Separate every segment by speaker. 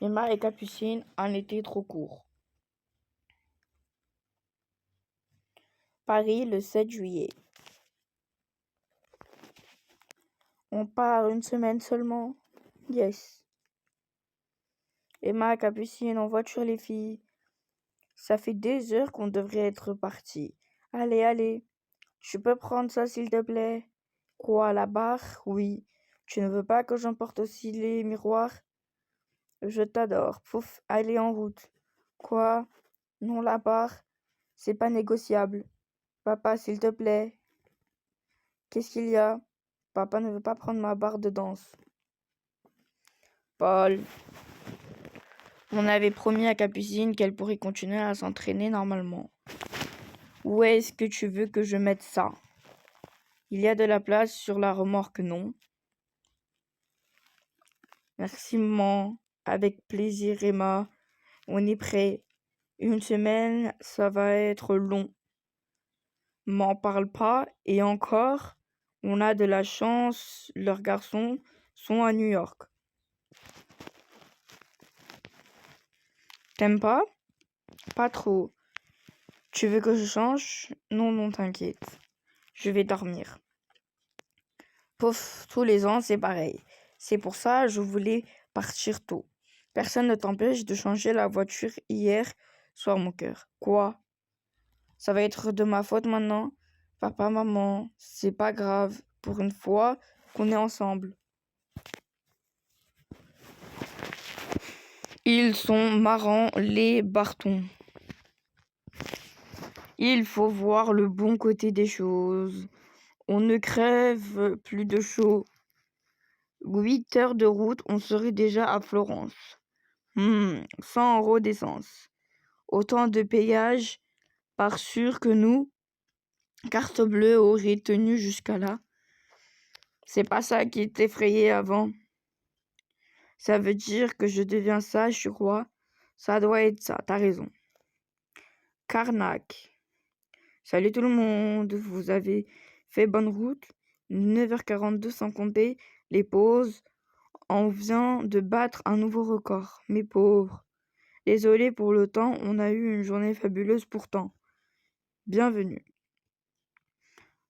Speaker 1: Emma et Capucine, un été trop court. Paris, le 7 juillet. On part une semaine seulement? Yes. Emma, Capucine, en voiture les filles. Ça fait des heures qu'on devrait être partis. Allez, allez. Tu peux prendre ça s'il te plaît? Quoi, la barre? Oui. Tu ne veux pas que j'emporte aussi les miroirs? Je t'adore. Pouf, allez en route. Quoi? Non, la barre? C'est pas négociable. Papa, s'il te plaît. Qu'est-ce qu'il y a? Papa ne veut pas prendre ma barre de danse. Paul. On avait promis à Capucine qu'elle pourrait continuer à s'entraîner normalement. Où est-ce que tu veux que je mette ça? Il y a de la place sur la remorque, non? Merci, maman. Avec plaisir, Emma. On est prêt. Une semaine, ça va être long. M'en parle pas. Et encore, on a de la chance. Leurs garçons sont à New York. T'aimes pas? Pas trop. Tu veux que je change? Non, non, t'inquiète. Je vais dormir. Pouf, tous les ans, c'est pareil. C'est pour ça que je voulais partir tôt. Personne ne t'empêche de changer la voiture hier soir, mon cœur. Quoi? Ça va être de ma faute maintenant? Papa, maman, c'est pas grave. Pour une fois qu'on est ensemble. Ils sont marrants, les Bartons. Il faut voir le bon côté des choses. On ne crève plus de chaud. 8 heures de route, on serait déjà à Florence. 100 € d'essence. Autant de péage, par sûr que nous, carte bleue aurait tenu jusqu'à là. C'est pas ça qui t'effrayait avant. Ça veut dire que je deviens sage, je crois. Ça doit être ça, t'as raison. Carnac. Salut tout le monde, vous avez fait bonne route? 9h42 sans compter les pauses. On vient de battre un nouveau record. Mes pauvres. Désolé pour le temps, on a eu une journée fabuleuse pourtant. Bienvenue.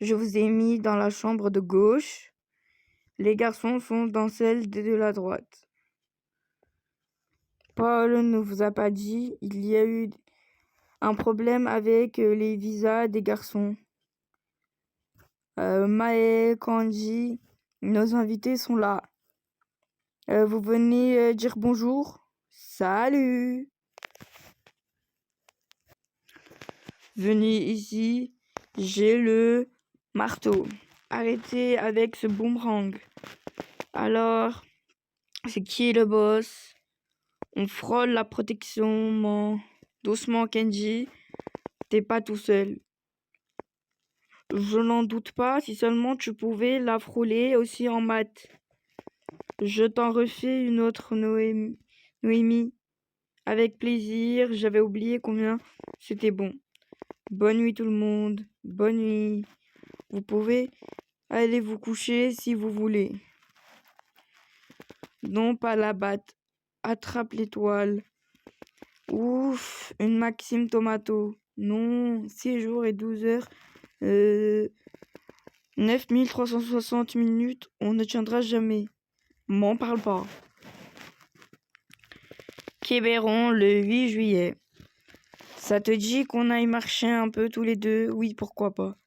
Speaker 1: Je vous ai mis dans la chambre de gauche. Les garçons sont dans celle de la droite. Paul ne vous a pas dit, il y a eu un problème avec les visas des garçons. Mae, Candy, nos invités sont là. Vous venez dire bonjour? Salut! Venez ici, j'ai le marteau. Arrêtez avec ce boomerang. Alors, c'est qui le boss? On frôle la protection, doucement, Kenji. T'es pas tout seul. Je n'en doute pas, si seulement tu pouvais la frôler aussi en maths. Je t'en refais une autre, Noémie. Avec plaisir, j'avais oublié combien c'était bon. Bonne nuit tout le monde. Bonne nuit. Vous pouvez aller vous coucher si vous voulez. Non, pas la batte. Attrape l'étoile. Ouf, une Maxime Tomato. Non, 6 jours et 12 heures. 9360 minutes, on ne tiendra jamais. M'en parle pas. Quiberon, le 8 juillet. Ça te dit qu'on aille marcher un peu tous les deux? Oui, pourquoi pas.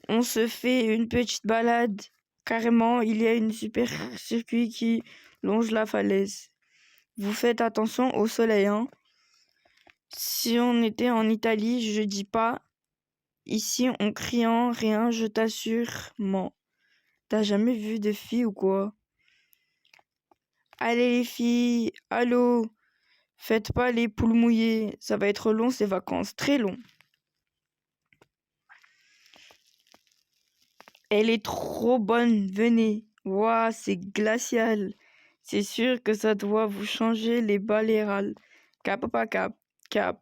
Speaker 1: On se fait une petite balade. Carrément, il y a une super circuit qui longe la falaise. Vous faites attention au soleil, hein. Si on était en Italie, je dis pas. Ici, on crie en rien, je t'assure. T'as jamais vu de filles ou quoi? Allez les filles, allô, faites pas les poules mouillées, ça va être long ces vacances, très long. Elle est trop bonne, venez. Ouah, c'est glacial. C'est sûr que ça doit vous changer les balérales. Cap pas cap, cap.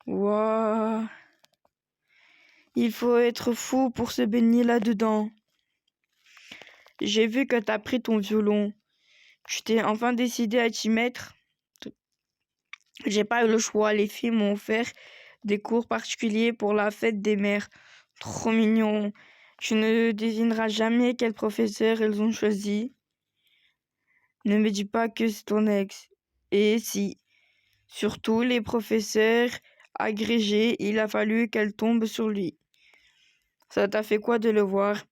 Speaker 1: Ouah. Il faut être fou pour se baigner là-dedans. J'ai vu que t'as pris ton violon. Tu t'es enfin décidé à t'y mettre? J'ai pas eu le choix, les filles m'ont offert des cours particuliers pour la fête des mères. Trop mignon. Tu ne devineras jamais quel professeur elles ont choisi. Ne me dis pas que c'est ton ex. Et si, surtout les professeurs agrégés, il a fallu qu'elle tombe sur lui. Ça t'a fait quoi de le voir?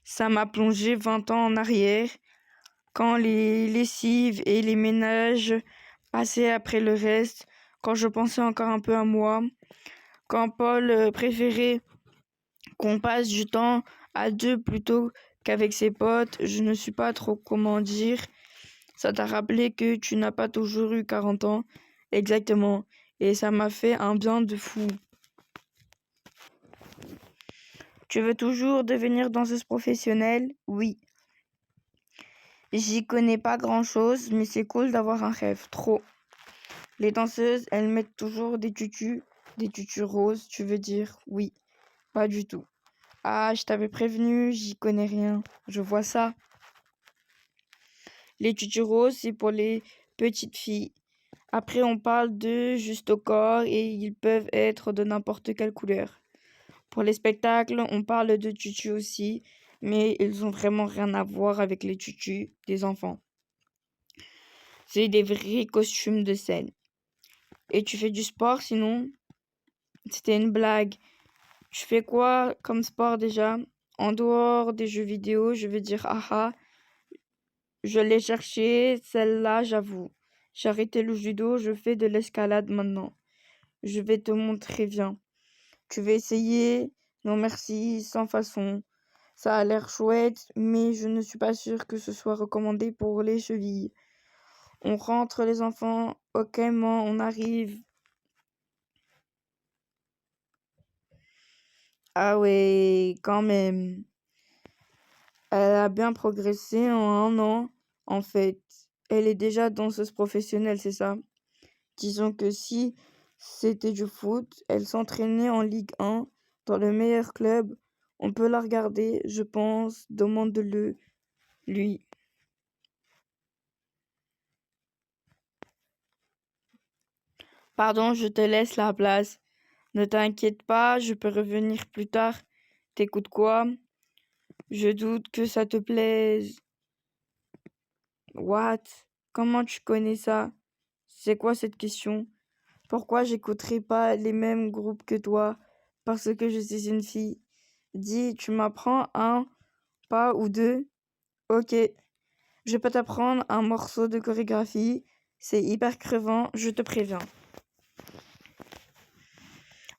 Speaker 1: Ça m'a plongé 20 ans en arrière, quand les lessives et les ménages passaient après le reste, quand je pensais encore un peu à moi, quand Paul préférait qu'on passe du temps à deux plutôt qu'avec ses potes. Je ne sais pas trop comment dire. Ça t'a rappelé que tu n'as pas toujours eu 40 ans. Exactement. Et ça m'a fait un bien de fou. Tu veux toujours devenir danseuse professionnelle? Oui. J'y connais pas grand-chose, mais c'est cool d'avoir un rêve. Trop. Les danseuses, elles mettent toujours des tutus roses, tu veux dire? Oui. Pas du tout. Ah, je t'avais prévenu, j'y connais rien. Je vois ça. Les tutus roses, c'est pour les petites filles. Après, on parle de juste au corps et ils peuvent être de n'importe quelle couleur. Pour les spectacles, on parle de tutus aussi, mais ils ont vraiment rien à voir avec les tutus des enfants. C'est des vrais costumes de scène. Et tu fais du sport sinon? C'était une blague. Tu fais quoi comme sport déjà? En dehors des jeux vidéo, je veux dire, ah, je l'ai cherché, celle-là, j'avoue. J'ai arrêté le judo, je fais de l'escalade maintenant. Je vais te montrer, viens. Tu veux essayer? Non merci, sans façon. Ça a l'air chouette, mais je ne suis pas sûre que ce soit recommandé pour les chevilles. On rentre les enfants, ok, on arrive. Ah ouais, quand même. Elle a bien progressé en un an, en fait. Elle est déjà danseuse professionnelle, c'est ça? Disons que si c'était du foot, elle s'entraînait en Ligue 1 dans le meilleur club. On peut la regarder, je pense. Demande-le lui. Pardon, je te laisse la place. Ne t'inquiète pas, je peux revenir plus tard. T'écoutes quoi? Je doute que ça te plaise. What? Comment tu connais ça? C'est quoi cette question? Pourquoi j'écouterai pas les mêmes groupes que toi? Parce que je suis une fille. Dis, tu m'apprends un pas ou deux? Ok, je peux t'apprendre un morceau de chorégraphie. C'est hyper crevant, je te préviens.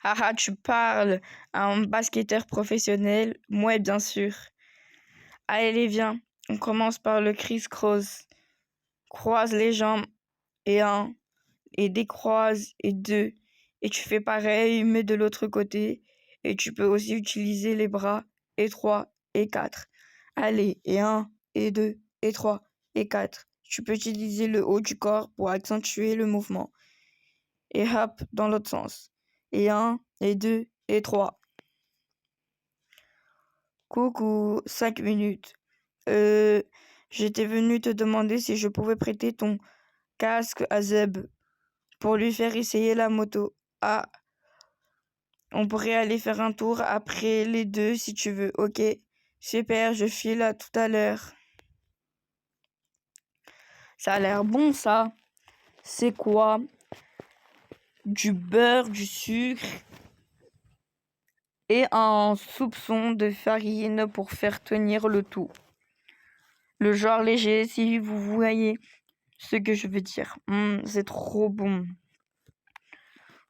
Speaker 1: Ah, tu parles à un basketteur professionnel? Moi, bien sûr. Allez, viens. On commence par le criss-cross. Croise les jambes et un, et décroise et deux. Et tu fais pareil, mais de l'autre côté. Et tu peux aussi utiliser les bras et trois et quatre. Allez, et un, et deux, et trois, et quatre. Tu peux utiliser le haut du corps pour accentuer le mouvement. Et hop, dans l'autre sens. Et un, et deux, et trois. Coucou, 5 minutes. J'étais venu te demander si je pouvais prêter ton casque à Zeb pour lui faire essayer la moto. Ah, on pourrait aller faire un tour après les deux si tu veux. Ok, super, je file à tout à l'heure. Ça a l'air bon ça. C'est quoi? Du beurre, du sucre et un soupçon de farine pour faire tenir le tout. Le genre léger, si vous voyez ce que je veux dire. C'est trop bon.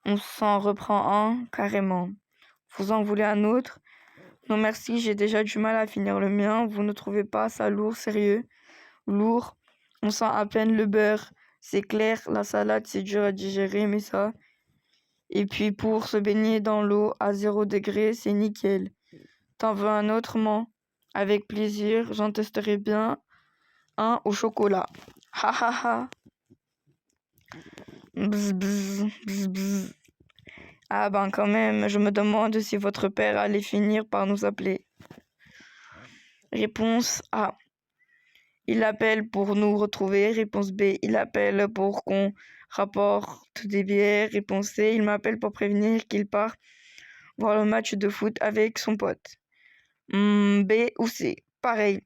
Speaker 1: On s'en reprend un, carrément. Vous en voulez un autre? Non merci, j'ai déjà du mal à finir le mien. Vous ne trouvez pas ça lourd, sérieux? Lourd. On sent à peine le beurre. C'est clair, la salade c'est dur à digérer, mais ça. Et puis pour se baigner dans l'eau à 0 degré, c'est nickel. T'en veux un autre, man? Avec plaisir, j'en testerai bien un au chocolat. Ha ha ha. Bzz, bzz, bzz, bzz. Ah ben quand même, je me demande si votre père allait finir par nous appeler. Réponse A. Il appelle pour nous retrouver. Réponse B. Il appelle pour qu'on rapporte des bières. Réponse C. Il m'appelle pour prévenir qu'il part voir le match de foot avec son pote. B ou C. Pareil.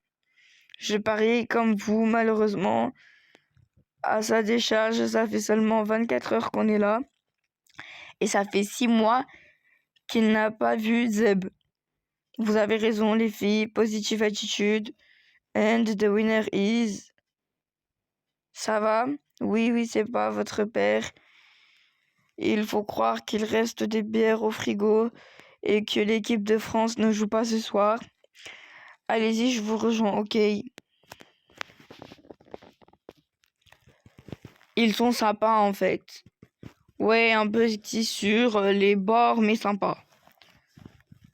Speaker 1: Je parie comme vous, malheureusement. À sa décharge, ça fait seulement 24 heures qu'on est là. Et ça fait 6 mois qu'il n'a pas vu Zeb. Vous avez raison, les filles. Positive attitude. And the winner is... Ça va? Oui, c'est pas votre père. Il faut croire qu'il reste des bières au frigo et que l'équipe de France ne joue pas ce soir. Allez-y, je vous rejoins, ok. Ils sont sympas en fait. Ouais, un peu petit sur les bords, mais sympa.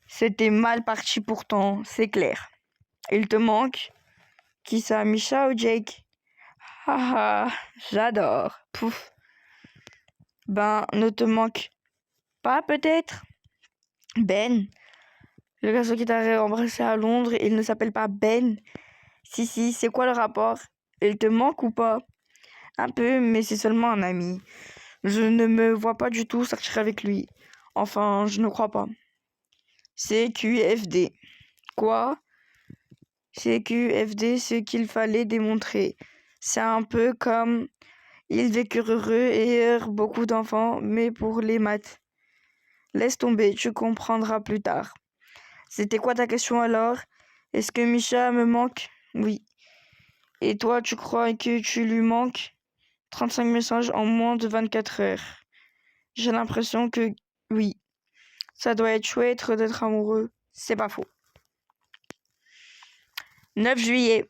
Speaker 1: C'était mal parti pourtant, c'est clair. Il te manque? Qui ça, Misha ou Jake? Haha, j'adore. Pouf. Ben, ne te manque pas peut-être? Ben, le garçon qui t'a embrassé à Londres, il ne s'appelle pas Ben. Si, c'est quoi le rapport? Il te manque ou pas? Un peu, mais c'est seulement un ami. Je ne me vois pas du tout sortir avec lui. Enfin, je ne crois pas. C'est QFD. Quoi? C'est QFD, ce qu'il fallait démontrer. C'est un peu comme ils vécurent heureux et eurent beaucoup d'enfants, mais pour les maths. Laisse tomber, tu comprendras plus tard. C'était quoi ta question alors? Est-ce que Misha me manque? Oui. Et toi, tu crois que tu lui manques? 35 messages en moins de 24 heures. J'ai l'impression que oui. Ça doit être chouette d'être amoureux. C'est pas faux. 9 juillet.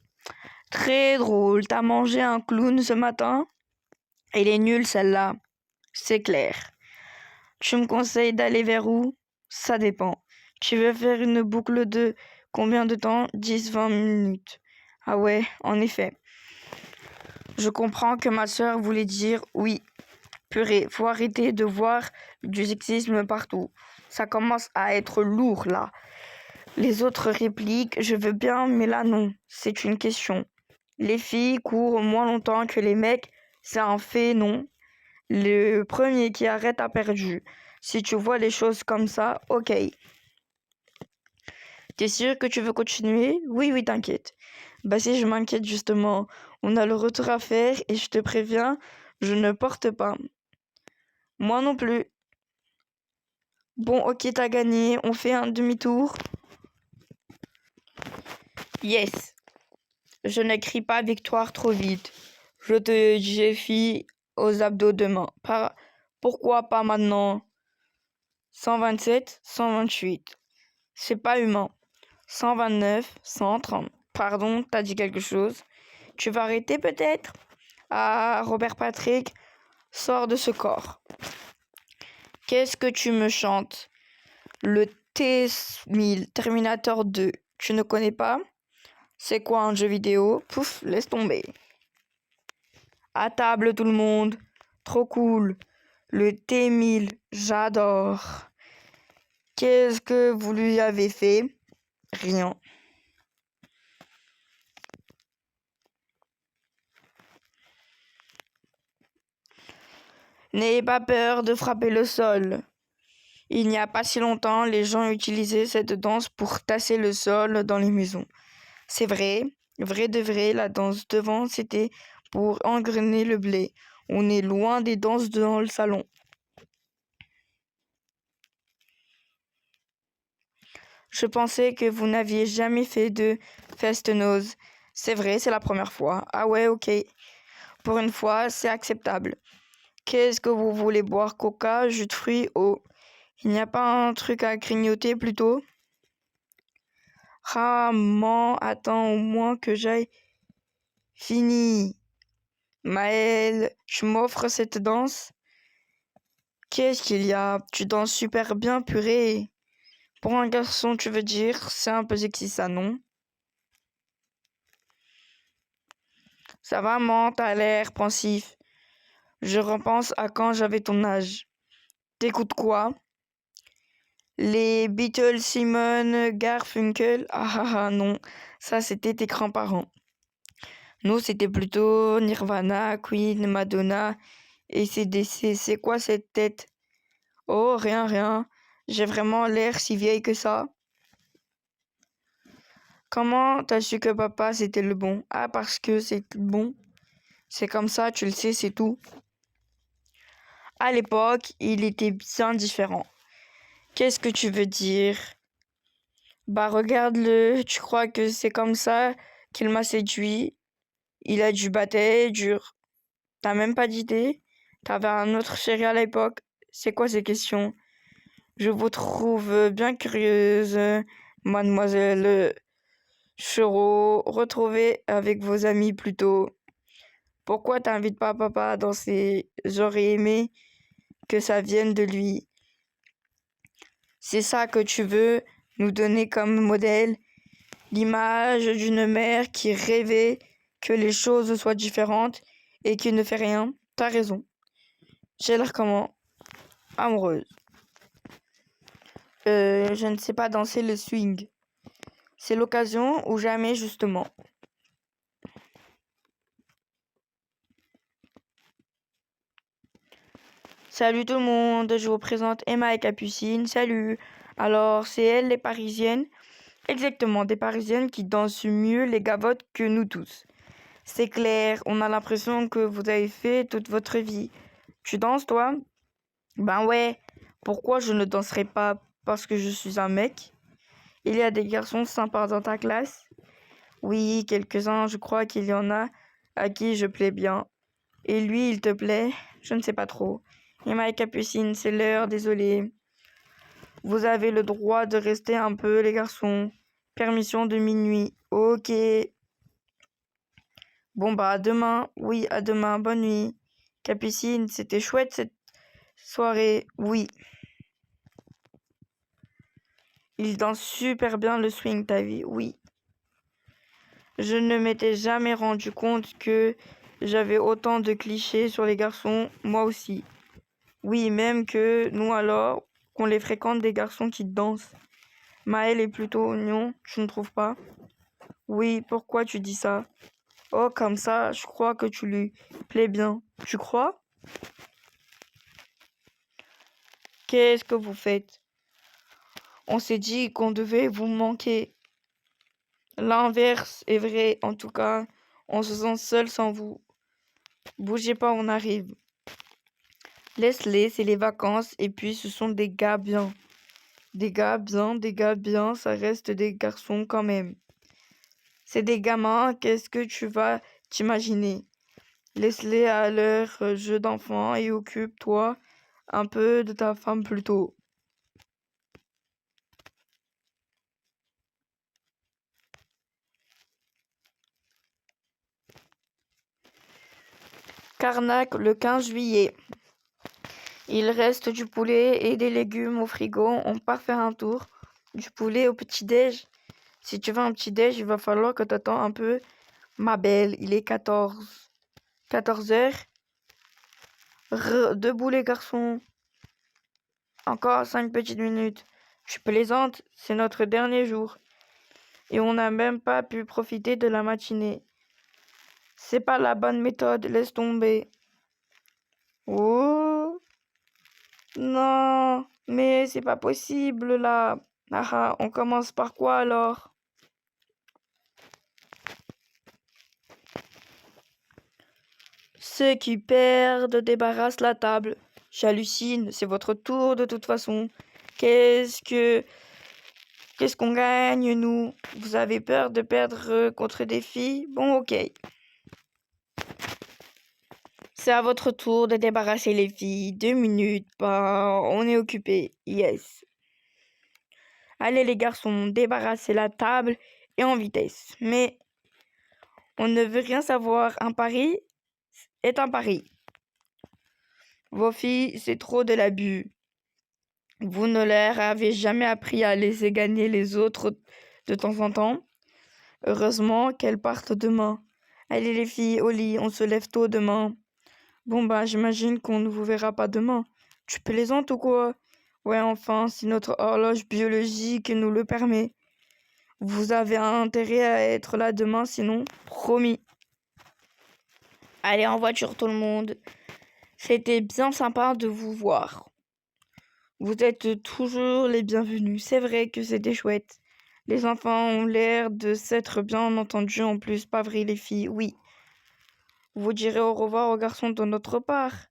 Speaker 1: Très drôle. T'as mangé un clown ce matin? Elle est nulle celle-là. C'est clair. Tu me conseilles d'aller vers où? Ça dépend. Tu veux faire une boucle de combien de temps? 10-20 minutes. Ah ouais, en effet. Je comprends que ma sœur voulait dire oui. Purée, faut arrêter de voir du sexisme partout. Ça commence à être lourd là. Les autres répliques, je veux bien, mais là non. C'est une question. Les filles courent moins longtemps que les mecs, c'est un fait, non? Le premier qui arrête a perdu. Si tu vois les choses comme ça, ok. T'es sûr que tu veux continuer? Oui, t'inquiète. Bah si je m'inquiète justement, on a le retour à faire et je te préviens, je ne porte pas. Moi non plus. Bon, ok, t'as gagné, on fait un demi-tour. Yes. Je n'écris pas victoire trop vite. Je te défie aux abdos demain. Pourquoi pas maintenant? 127, 128. C'est pas humain. 129, 130. Pardon, t'as dit quelque chose. Tu vas arrêter peut-être? Ah, Robert Patrick, sors de ce corps. Qu'est-ce que tu me chantes? Le T-1000, Terminator 2. Tu ne connais pas? C'est quoi un jeu vidéo? Pouf, laisse tomber. À table tout le monde. Trop cool. Le T-1000, j'adore. Qu'est-ce que vous lui avez fait? Rien. N'ayez pas peur de frapper le sol. Il n'y a pas si longtemps, les gens utilisaient cette danse pour tasser le sol dans les maisons. C'est vrai, vrai de vrai, la danse devant, c'était pour engrainer le blé. On est loin des danses dans le salon. Je pensais que vous n'aviez jamais fait de fest-noz. C'est vrai, c'est la première fois. Ah ouais, ok. Pour une fois, c'est acceptable. Qu'est-ce que vous voulez boire? Coca, jus de fruits, eau. Il n'y a pas un truc à grignoter plutôt? Ah, attends au moins que j'aille. Fini. Maëlle, tu m'offres cette danse? Qu'est-ce qu'il y a? Tu danses super bien, purée. Pour un garçon, tu veux dire? C'est un peu sexy ça, non? Ça va, man, t'as l'air pensif. Je repense à quand j'avais ton âge. T'écoutes quoi? Les Beatles, Simon, Garfunkel? Ah non, ça c'était tes grands-parents. Nous, c'était plutôt Nirvana, Queen, Madonna et AC/DC. C'est quoi cette tête? Oh, rien, rien. J'ai vraiment l'air si vieille que ça. Comment t'as su que papa c'était le bon? Ah, parce que c'est le bon. C'est comme ça, tu le sais, c'est tout. À l'époque, il était bien différent. Qu'est-ce que tu veux dire? Bah regarde-le, tu crois que c'est comme ça qu'il m'a séduit? Il a du bâton dur. T'as même pas d'idée? T'avais un autre chéri à l'époque? C'est quoi ces questions? Je vous trouve bien curieuse, mademoiselle Chero. Retrouvez avec vos amis plutôt. Pourquoi t'invites pas papa à danser? J'aurais aimé que ça vienne de lui. C'est ça que tu veux nous donner comme modèle? L'image d'une mère qui rêvait que les choses soient différentes et qui ne fait rien? T'as raison. J'ai l'air comment? Amoureuse. Je ne sais pas danser le swing. C'est l'occasion ou jamais justement. Salut tout le monde, je vous présente Emma et Capucine. Salut. Alors, c'est elles les Parisiennes? Exactement, des Parisiennes qui dansent mieux les gavottes que nous tous. C'est clair, on a l'impression que vous avez fait toute votre vie. Tu danses, toi? Ben ouais. Pourquoi je ne danserai pas? Parce que je suis un mec? Il y a des garçons sympas dans ta classe? Oui, quelques-uns, je crois qu'il y en a à qui je plais bien. Et lui, il te plaît? Je ne sais pas trop. Emma et Capucine, c'est l'heure, désolé. Vous avez le droit de rester un peu, les garçons. Permission de minuit. Ok. Bon bah à demain. Oui, à demain. Bonne nuit. Capucine, c'était chouette cette soirée. Oui. Il danse super bien le swing, ta vie. Oui. Je ne m'étais jamais rendu compte que j'avais autant de clichés sur les garçons, moi aussi. Oui, même que nous alors, qu'on les fréquente des garçons qui dansent. Maël est plutôt oignon, tu ne trouves pas? Oui, pourquoi tu dis ça? Oh, comme ça, je crois que tu lui plais bien. Tu crois? Qu'est-ce que vous faites? On s'est dit qu'on devait vous manquer. L'inverse est vrai, en tout cas, on se sent seul sans vous. Bougez pas, on arrive. Laisse-les, c'est les vacances, et puis ce sont des gars bien. Des gars bien, ça reste des garçons quand même. C'est des gamins, qu'est-ce que tu vas t'imaginer? Laisse-les à leur jeu d'enfant et occupe-toi un peu de ta femme plutôt. Carnac, le 15 juillet. Il reste du poulet et des légumes au frigo. On part faire un tour. Du poulet au petit-déj. Si tu veux un petit-déj, il va falloir que tu attends un peu. Ma belle, il est 14 heures. Debout les garçons. Encore 5 petites minutes. Tu plaisantes, c'est notre dernier jour. Et on n'a même pas pu profiter de la matinée. C'est pas la bonne méthode, laisse tomber. Oh non, mais c'est pas possible là. Ah, on commence par quoi alors? Ceux qui perdent débarrassent la table. J'hallucine, c'est votre tour de toute façon. Qu'est-ce qu'on gagne, nous? Vous avez peur de perdre contre des filles? Bon, ok. C'est à votre tour de débarrasser les filles. 2 minutes, bah, on est occupé. Yes. Allez les garçons, débarrassez la table et en vitesse. Mais on ne veut rien savoir. Un pari est un pari. Vos filles, c'est trop de l'abus. Vous ne leur avez jamais appris à laisser gagner les autres de temps en temps. Heureusement qu'elles partent demain. Allez les filles, au lit, on se lève tôt demain. Bon bah j'imagine qu'on ne vous verra pas demain. Tu plaisantes ou quoi? Ouais enfin, si notre horloge biologique nous le permet. Vous avez intérêt à être là demain, sinon, promis. Allez, en voiture tout le monde. C'était bien sympa de vous voir. Vous êtes toujours les bienvenus. C'est vrai que c'était chouette. Les enfants ont l'air de s'être bien entendus en plus, pas vrai les filles? Oui. Vous direz au revoir aux garçons de notre part.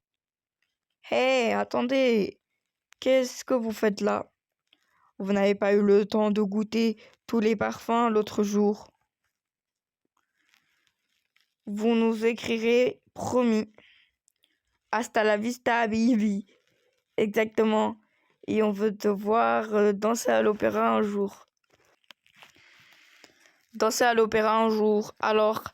Speaker 1: Hé, attendez. Qu'est-ce que vous faites là? Vous n'avez pas eu le temps de goûter tous les parfums l'autre jour. Vous nous écrirez, promis. Hasta la vista, baby. Exactement. Et on veut te voir danser à l'opéra un jour. Danser à l'opéra un jour. Alors,